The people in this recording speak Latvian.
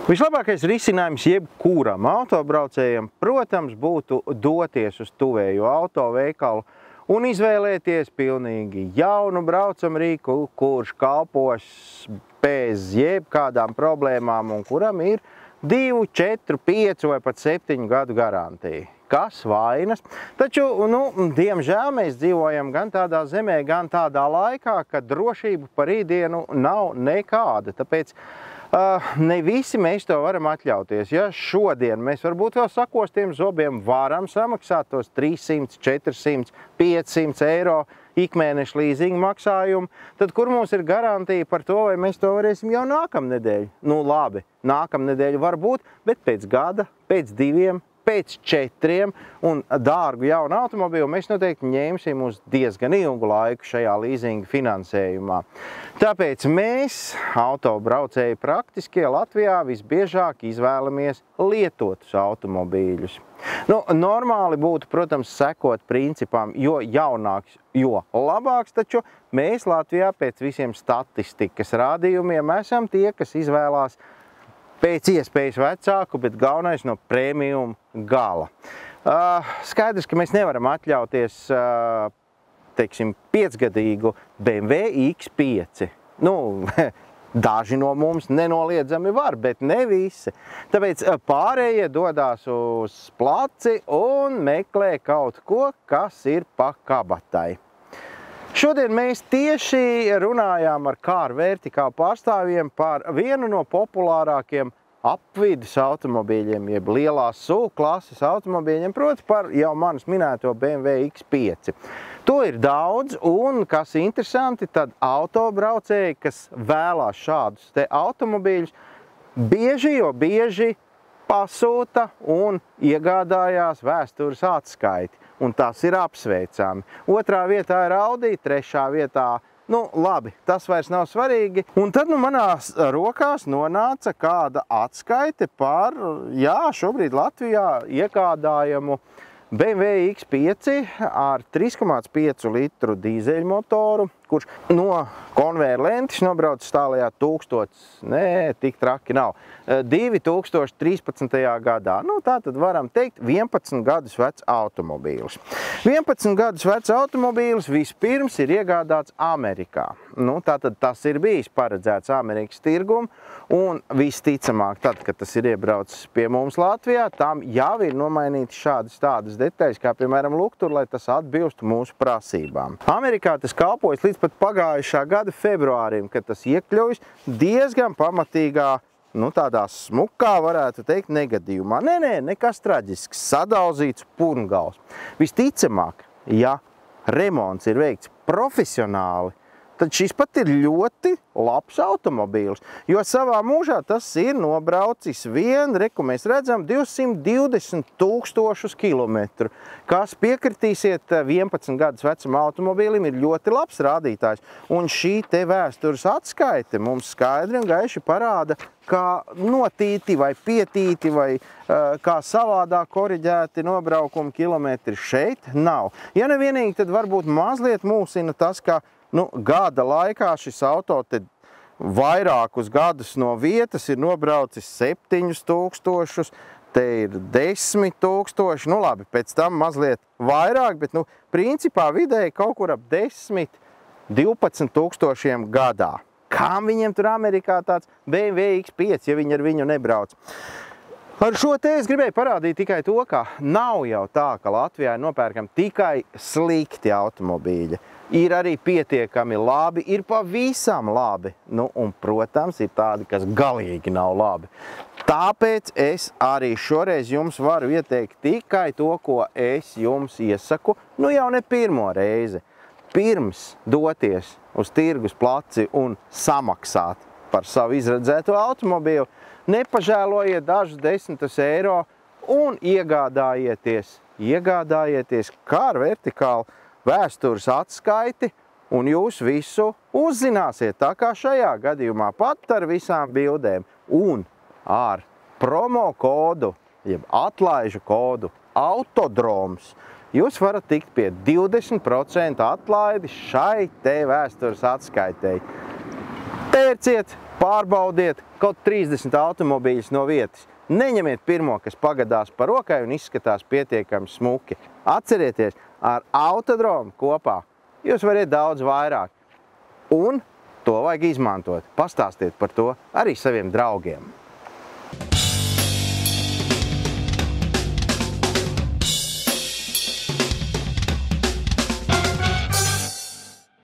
Vislabākais risinājums jebkuram autobraucējam, protams, būtu doties uz tuvējo autoveikalu un izvēlēties pilnīgi jaunu braucamrīku, kurš kalpos bez jebkādām problēmām un kuram ir 2, 4, 5 vai pat 7 gadu garantija. Kas vainas? Taču, diemžēl mēs dzīvojam gan tādā zemē, gan tādā laikā, kad drošība par rītdienu nav nekāda. Tāpēc ne visi mēs to varam atļauties. Ja šodien mēs varbūt vēl sakostiem zobiem varam samaksāt tos 300, 400, 500 eiro ikmēneša līzinga maksājumu, tad kur mums ir garantija par to, vai mēs to varēsim jau nākamnedēļ? Labi, nākamnedēļ varbūt, bet pēc gada, pēc 2, pēc 4 un dārgu jaunu automobīlu mēs noteikti ņemsim uz diezgan ilgu laiku šajā līzinga finansējumā. Tāpēc mēs, autobraucēji praktiskie Latvijā, visbiežāk izvēlamies lietotus automobīļus. Normāli būtu, protams, sekot principam, jo jaunāks, jo labāks, taču mēs Latvijā pēc visiem statistikas rādījumiem esam tie, kas izvēlās pēc iespējas vecāku, bet galvenais no premium gala. Skaidrs, ka mēs nevaram atļauties, teiksim, 5-gadīgu BMW X5. Daži no mums nenoliedzami var, bet ne visi. Tāpēc pārējie dodās uz placi un meklē kaut ko, kas ir pa kabatai. Šodien mēs tieši runājām ar Car Vertical pārstāvjiem par vienu no populārākiem apvidus automobīļiem, jeb lielās SUV klases automobīļiem, proti par jau manis minēto BMW X5. To ir daudz, un, kas interesanti, tad autobraucēji, kas vēlās šādus te automobīļus, bieži pasūta un iegādājās vēstures atskaiti. Un tas ir apsveicami. 2. vietā ir Audi, 3. vietā, labi, tas vairs nav svarīgi. Un tad manās rokās nonāca kāda atskaite par, šobrīd Latvijā iegādājamu BMW X5 ar 3,5 litru dīzeļmotoru, kurš no konvejer lentes nobrauc tālajā 1000, tik traki nav, 2013. gadā. Tā tad varam teikt 11 gadus vecs automobīlis. 11 gadus vecs automobīlis vispirms ir iegādāts Amerikā. Tātad tas ir bijis paredzēts Amerikas tirgumu, un visticamāk, tad, kad tas ir iebraucis pie mums Latvijā, tam jau ir nomainīti tādas detaļas, kā piemēram luktur, lai tas atbilstu mūsu prasībām. Amerikā tas kalpojas līdz pat pagājušā gada februārim, kad tas iekļuvis diezgan pamatīgā, tādā smukā, varētu teikt, negadījumā. Nekas traģisks, sadauzīts purngals. Visticamāk, ja remonts ir veikts profesionāli, tad šis pat ir ļoti labs automobīls, jo savā mūžā tas ir nobraucis mēs redzam 220 000 kilometru, kas piekritīsiet 11 gadus vecuma automobīlim ir ļoti labs rādītājs. Un šī te vēstures atskaite mums skaidri un gaiši parāda, kā notīti vai pietīti vai kā savādā koriģēti nobraukuma kilometri šeit nav. Ja nevienīgi, tad varbūt mazliet mūsina tas, ka gada laikā šis auto te vairākus gadus no vietas ir nobraucis 7000, te ir 10 000, labi, pēc tam mazliet vairāk, bet principā vidēji kaut kur ap 10, 12 000 gadā. Kam viņiem tur Amerikā tāds BMW X5, ja viņi ar viņu nebrauc? Ar šo te es gribēju parādīt tikai to, ka nav jau tā, ka Latvijā nopērkam tikai slikti automobīļi. Ir arī pietiekami labi, ir pavisam labi. Un, protams, ir tādi, kas galīgi nav labi. Tāpēc es arī šoreiz jums varu ieteikt tikai to, ko es jums iesaku, jau ne pirmo reizi. Pirms doties uz tirgus placi un samaksāt par savu izredzēto automobīlu, nepažēlojiet dažus 10 eiro un iegādājieties Car Vertical vēstures atskaiti, un jūs visu uzzināsiet, tā kā šajā gadījumā pat ar visām bildēm un ar promo kodu, jeb atlaižu kodu Autodroms, jūs varat tikt pie 20% atlaidi šai te vēstures atskaitei. Pērciet, pārbaudiet kaut 30 automobīļus no vietas. Neņemiet pirmo, kas pagadās par rokai un izskatās pietiekami smuki. Atcerieties, ar Autodromu kopā jūs varat daudz vairāk. Un to vajag izmantot. Pastāstiet par to arī saviem draugiem.